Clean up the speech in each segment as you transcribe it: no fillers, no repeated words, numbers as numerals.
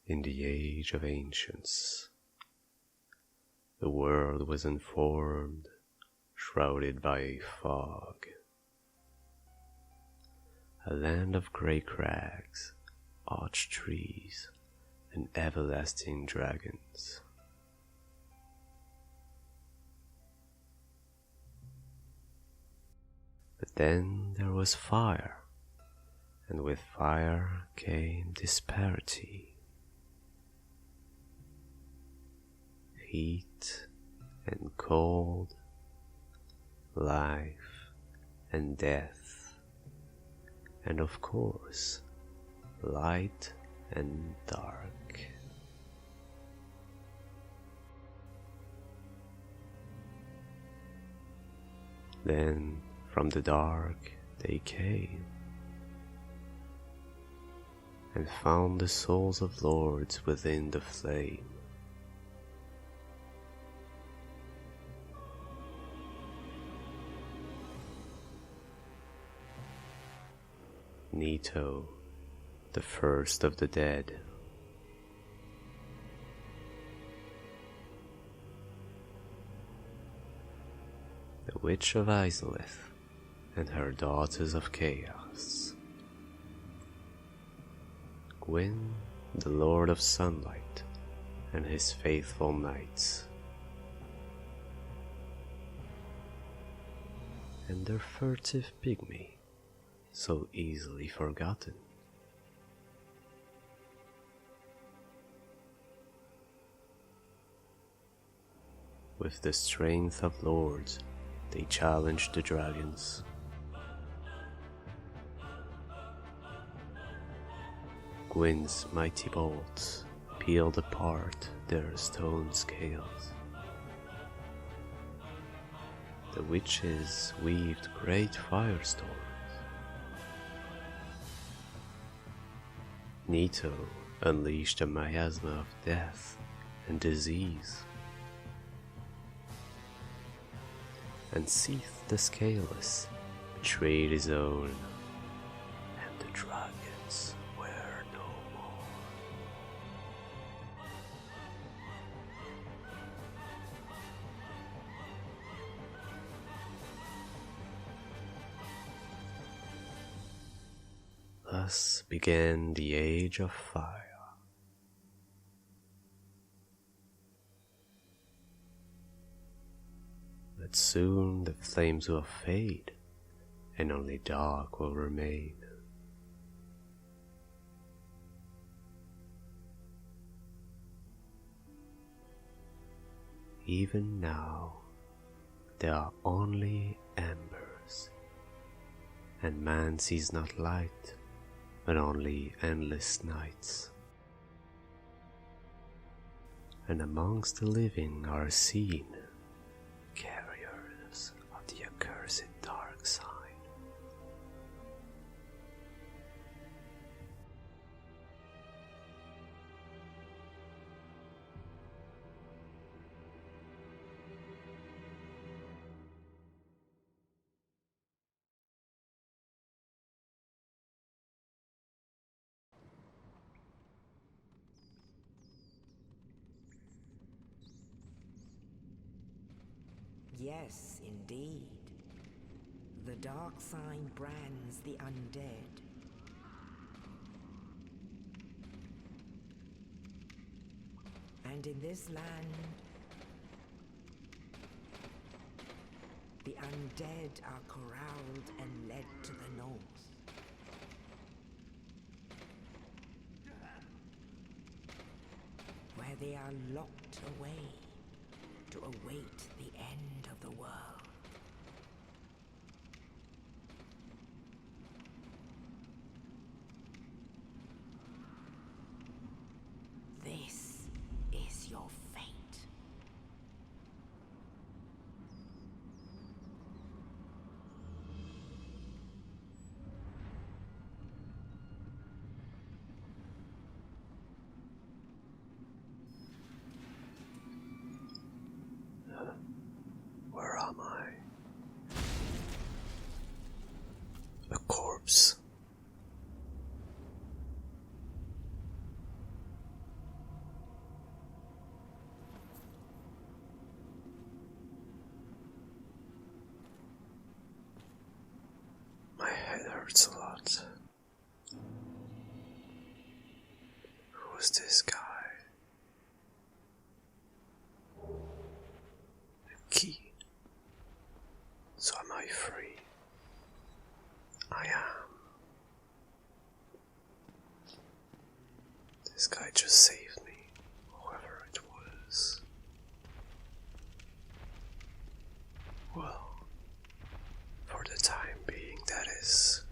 In the age of ancients, the world was unformed, shrouded by a fog. A land of grey crags, arched trees, and everlasting dragons. But then there was fire, and with fire came disparity. Heat and cold, life and death, and of course, light and dark. Then from the dark they came, and found the souls of lords within the flame. Nito, the first of the dead. The Witch of Izalith and her Daughters of Chaos. Gwyn, the Lord of Sunlight and his faithful knights. And their furtive pygmy, so easily forgotten. With the strength of lords, they challenged the dragons. Gwyn's mighty bolts peeled apart their stone scales. The witches weaved great firestorms. Nito unleashed a miasma of death and disease, and Seath the Scaleless betrayed his own, and the dragons were no more. Thus began the Age of Fire. But soon the flames will fade, and only dark will remain. Even now, there are only embers, and man sees not light, but only endless nights. And amongst the living are seen carriers of the accursed dark side. Yes, indeed. The dark sign brands the undead. And in this land, the undead are corralled and led to the north. Where they are locked away to await the end of the world. This is your fate. Where am I? hurts a lot. Who is this guy? A key. So am I free? I am. This guy just saved me, whoever it was. Well, for the time being, that is.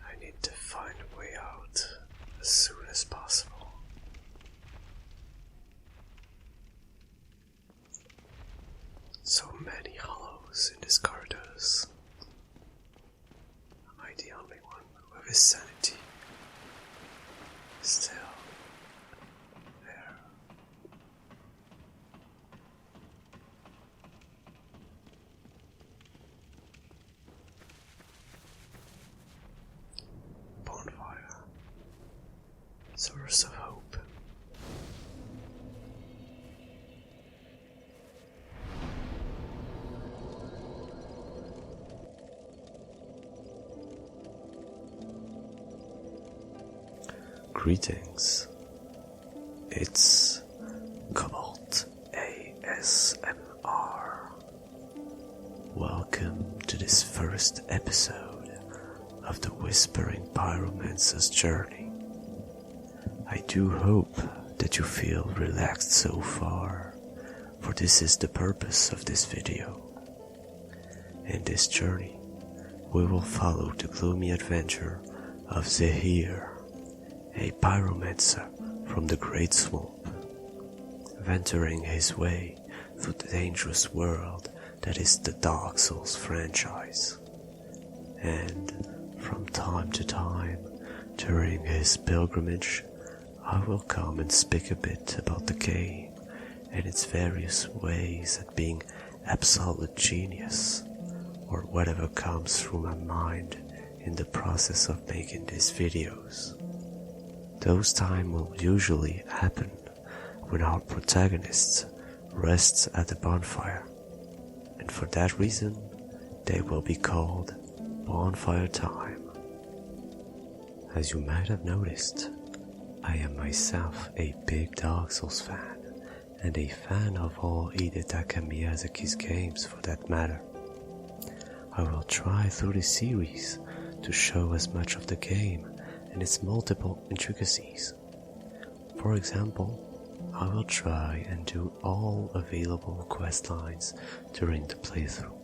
I need to find a way out as soon as possible. So many hollows in these corridors. Am I the only one with his sanity still there? Bonfire. Source of hope. Greetings. It's Cobalt ASMR. Welcome to this first episode of the Whispering Pyromancer's journey. I do hope that you feel relaxed so far, for this is the purpose of this video. In this journey, we will follow the gloomy adventure of Zahir, a pyromancer from the Great Swamp, venturing his way through the dangerous world that is the Dark Souls franchise. And from time to time, during his pilgrimage, I will come and speak a bit about the game and its various ways at being absolute genius, or whatever comes through my mind in the process of making these videos. Those times will usually happen when our protagonist rests at the bonfire, and for that reason they will be called Bonfire Time. As you might have noticed, I am myself a big Dark Souls fan, and a fan of all Hidetaka Miyazaki's games for that matter. I will try through the series to show as much of the game and its multiple intricacies. For example, I will try and do all available quest lines during the playthrough.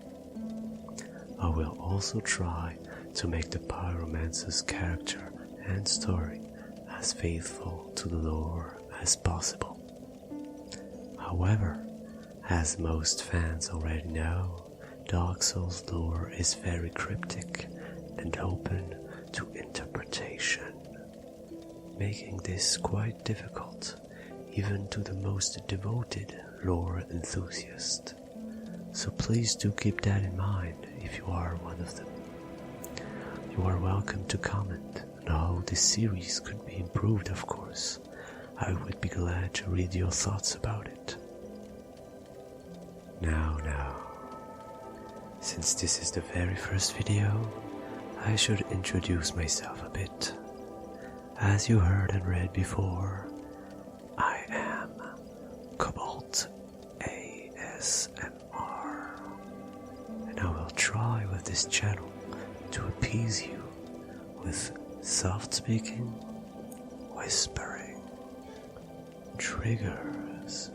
I will also try to make the Pyromancer's character and story as faithful to the lore as possible. However, as most fans already know, Dark Souls lore is very cryptic and open to interpretation, making this quite difficult even to the most devoted lore enthusiast. So please do keep that in mind if you are one of them. You are welcome to comment on how this series could be improved, of course. I would be glad to read your thoughts about it. Now, since this is the very first video, I should introduce myself a bit. As you heard and read before, I am Cobalt ASMR, and I will try with this channel to appease you with soft speaking, whispering, triggers,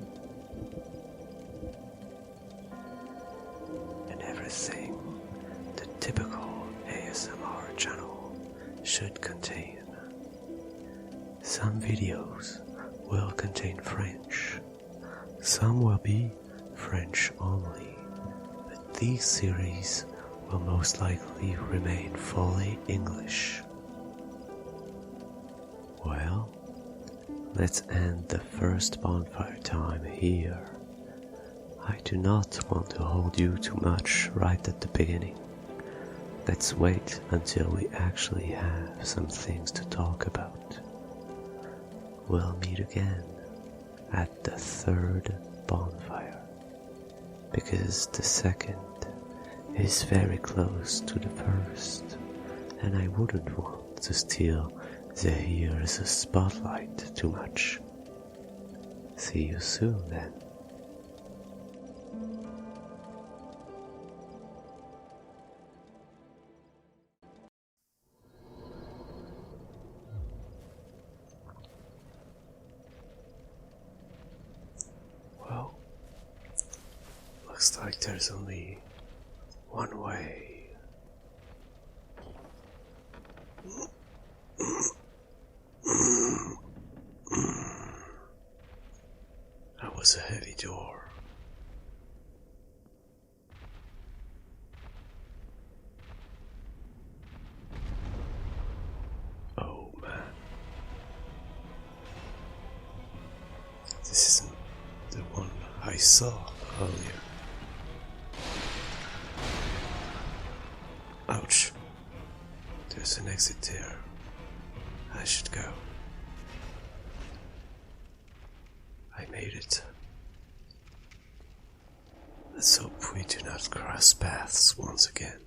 and everything the typical ASMR channel should contain. Some videos will contain French, some will be French only, but these series will most likely remain fully English. Well, let's end the first bonfire time here. I do not want to hold you too much right at the beginning. Let's wait until we actually have some things to talk about. We'll meet again at the third bonfire. because the second is very close to the first, and I wouldn't want to steal the hero's spotlight too much. See you soon then. Well, looks like there's only one way. That was a heavy door. Oh man. This isn't the one I saw earlier. Ouch. There's an exit there. I should go. I made it. Let's hope we do not cross paths once again.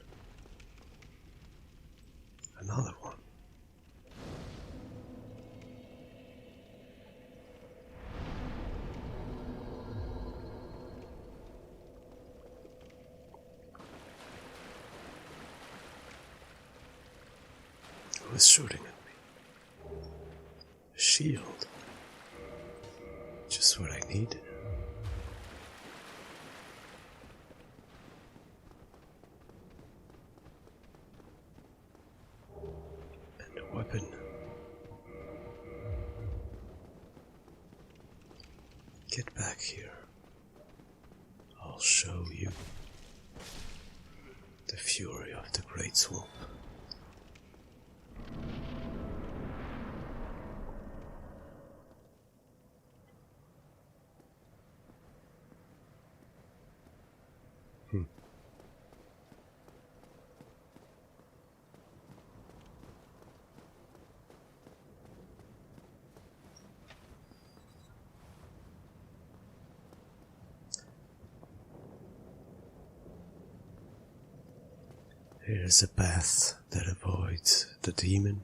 Another one. Who is shooting at me? A shield. Just what I needed. And a weapon. Get back here. I'll show you the fury of the Great Swamp. Here's a path that avoids the demon.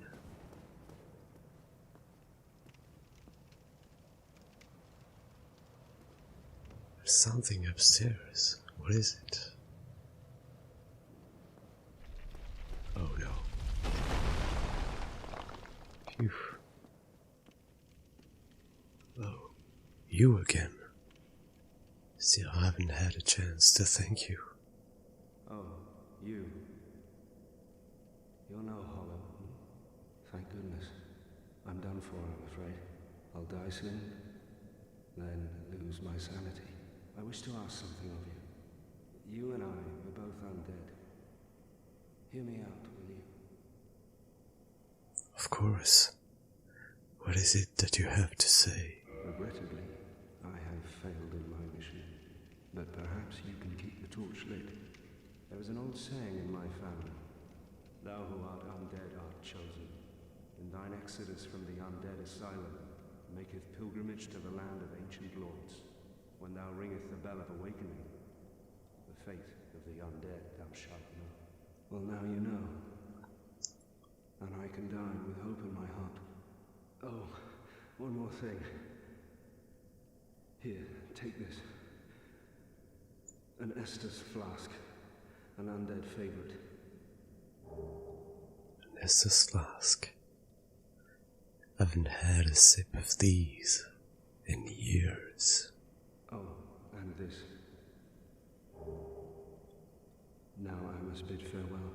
There's something upstairs. What is it? Oh no. Phew. Oh, you again. Still haven't had a chance to thank you. Oh, you. You're no hollow. Thank goodness. I'm done for, I'm afraid. I'll die soon, then lose my sanity. I wish to ask something of you. You and I were both undead. Hear me out, will you? Of course. What is it that you have to say? Regrettably, I have failed in my mission. But perhaps you can keep the torch lit. There is an old saying in my family. Thou who art undead art chosen. In thine exodus from the undead asylum, maketh pilgrimage to the land of ancient lords. When thou ringeth the bell of awakening, the fate of the undead thou shalt know. Well, now you know. And I can die with hope in my heart. Oh, one more thing. Here, take this. An Estus flask. An undead favorite. An Estus flask. I haven't had a sip of these in years. Oh, and this. Now I must bid farewell.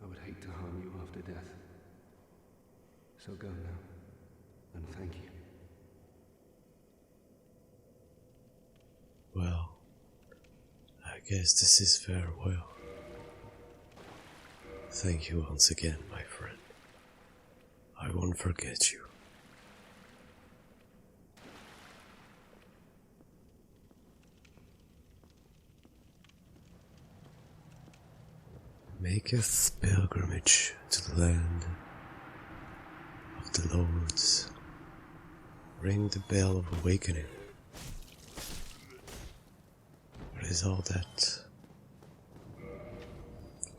I would hate to harm you after death. So go now, and thank you. Well, I guess this is farewell. Thank you once again, my friend. I won't forget you. Maketh pilgrimage to the land of the lords. Ring the bell of awakening. What is all that?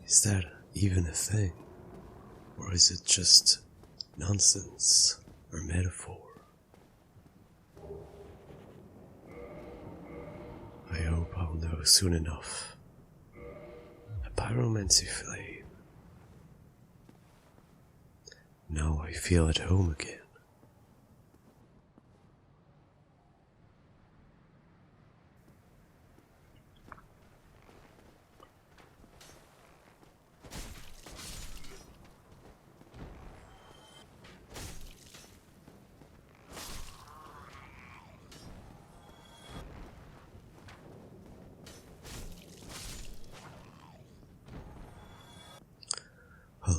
Is that even a thing? Or is it just nonsense or metaphor? I hope I'll know soon enough. A pyromancy flame. Now I feel at home again.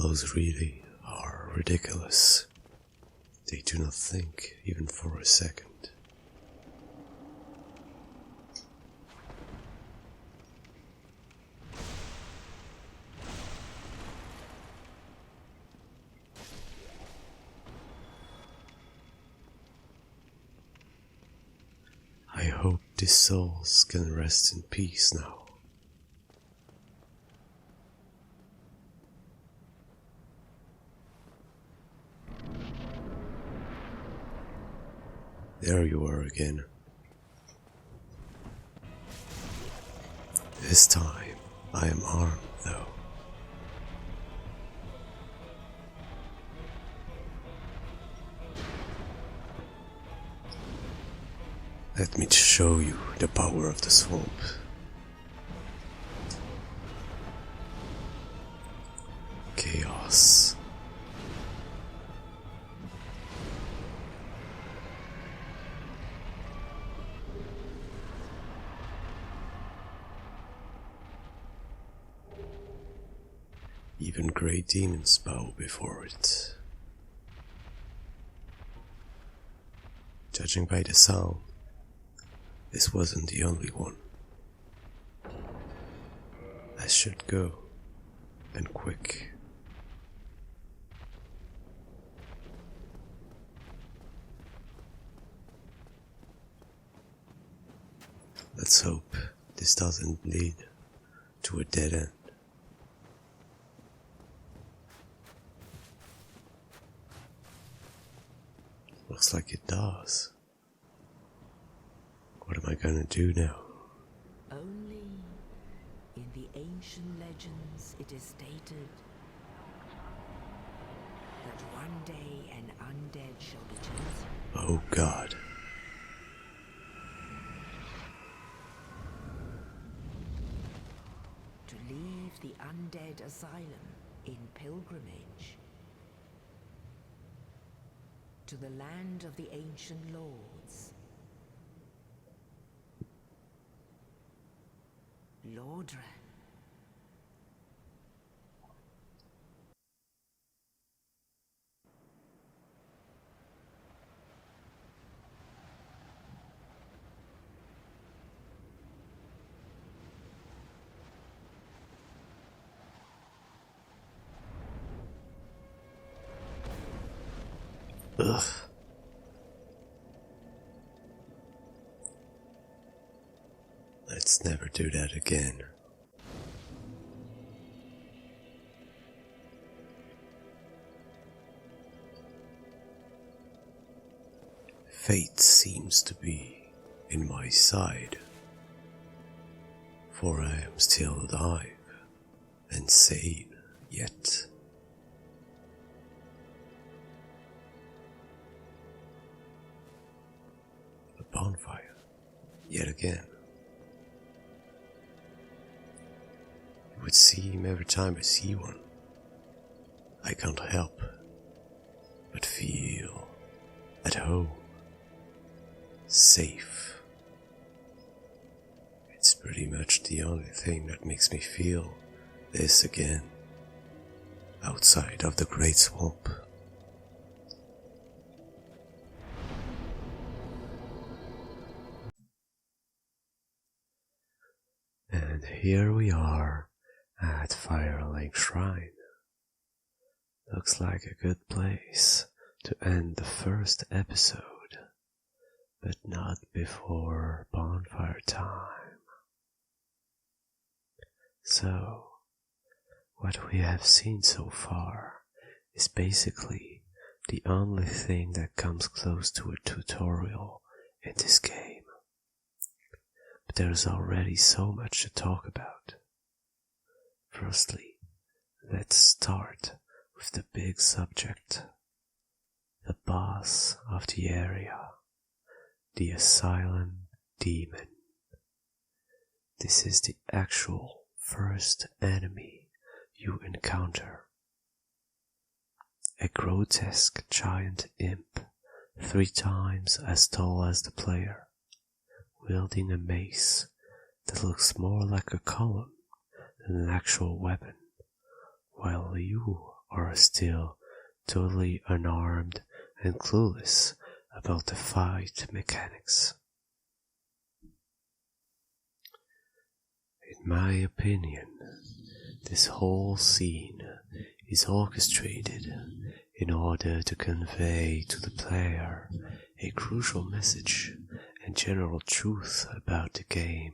Those really are ridiculous. They do not think even for a second. I hope these souls can rest in peace now. There you are again. This time I am armed, though. Let me show you the power of the swamp. Chaos. Even great demons bow before it. Judging by the sound, this wasn't the only one. I should go, and quick. Let's hope this doesn't lead to a dead end. Looks like it does. What am I gonna do now? Only in the ancient legends it is stated that one day an undead shall be chosen. Oh God. To leave the undead asylum in pilgrimage to the land of the ancient lords. Lordran. Ugh. Let's never do that again. Fate seems to be in my side, for I am still alive and sane yet. A bonfire, yet again. It would seem every time I see one, I can't help but feel at home, safe. It's pretty much the only thing that makes me feel this again, outside of the Great Swamp. And here we are at Firelink Shrine. Looks like a good place to end the first episode, but not before bonfire time. So, what we have seen so far is basically the only thing that comes close to a tutorial in this game. But there's already so much to talk about. Firstly, let's start with the big subject. The boss of the area. The Asylum Demon. This is the actual first enemy you encounter. A grotesque giant imp, 3 times as tall as the player, wielding a mace that looks more like a column than an actual weapon, while you are still totally unarmed and clueless about the fight mechanics. In my opinion, this whole scene is orchestrated in order to convey to the player a crucial message and general truth about the game.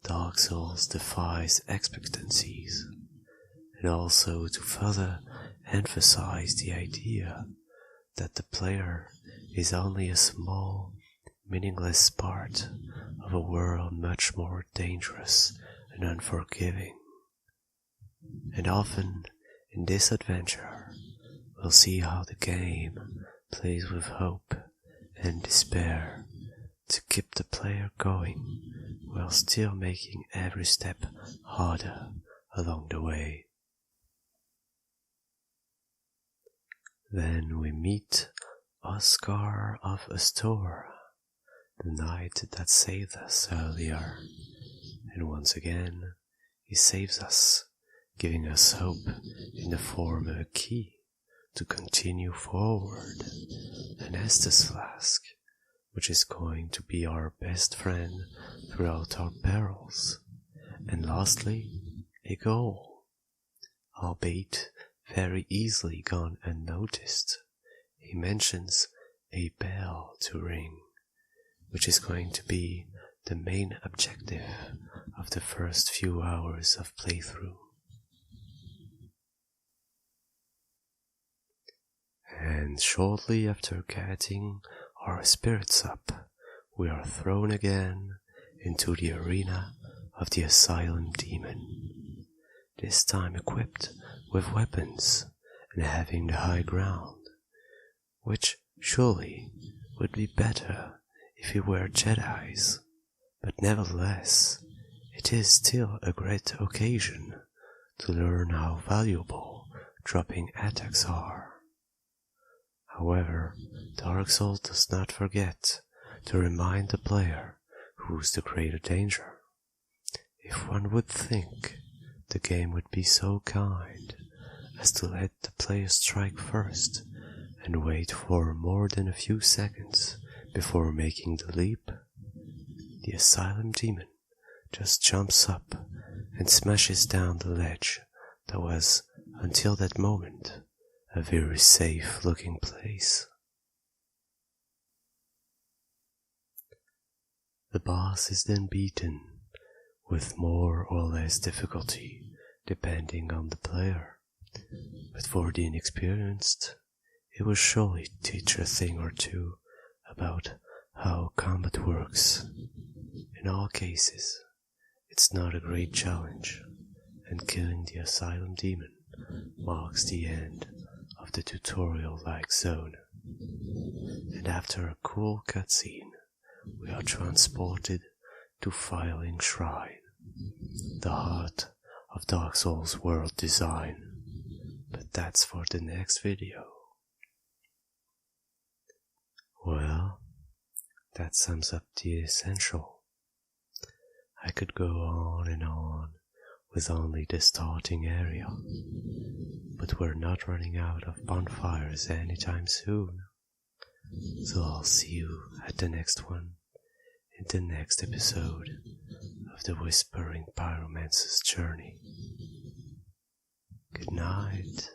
Dark Souls defies expectancies, and also to further emphasize the idea that the player is only a small, meaningless part of a world much more dangerous and unforgiving. And often in this adventure, we'll see how the game plays with hope and despair to keep the player going while still making every step harder along the way. Then we meet Oscar of Astor, the knight that saved us earlier, and once again he saves us, giving us hope in the form of a key to continue forward, an Estus flask, which is going to be our best friend throughout our perils, and lastly, a goal, albeit very easily gone unnoticed. He mentions a bell to ring, which is going to be the main objective of the first few hours of playthrough. And shortly after getting our spirits up, we are thrown again into the arena of the Asylum Demon, this time equipped with weapons and having the high ground, which surely would be better if we were Jedis, but nevertheless, it is still a great occasion to learn how valuable dropping attacks are. However, Dark Souls does not forget to remind the player who's the greater danger. If one would think the game would be so kind as to let the player strike first and wait for more than a few seconds before making the leap, the Asylum Demon just jumps up and smashes down the ledge that was, until that moment, a very safe looking place. The boss is then beaten with more or less difficulty depending on the player, but for the inexperienced, it will surely teach a thing or two about how combat works. In all cases, it's not a great challenge, and killing the Asylum Demon marks the end of the tutorial-like zone. And after a cool cutscene, we are transported to Filing Shrine, the heart of Dark Souls world design. But that's for the next video. Well, that sums up the essential. I could go on and on with only the starting area, but we're not running out of bonfires anytime soon. So I'll see you at the next one, in the next episode of the Whispering Pyromancer's journey. Good night.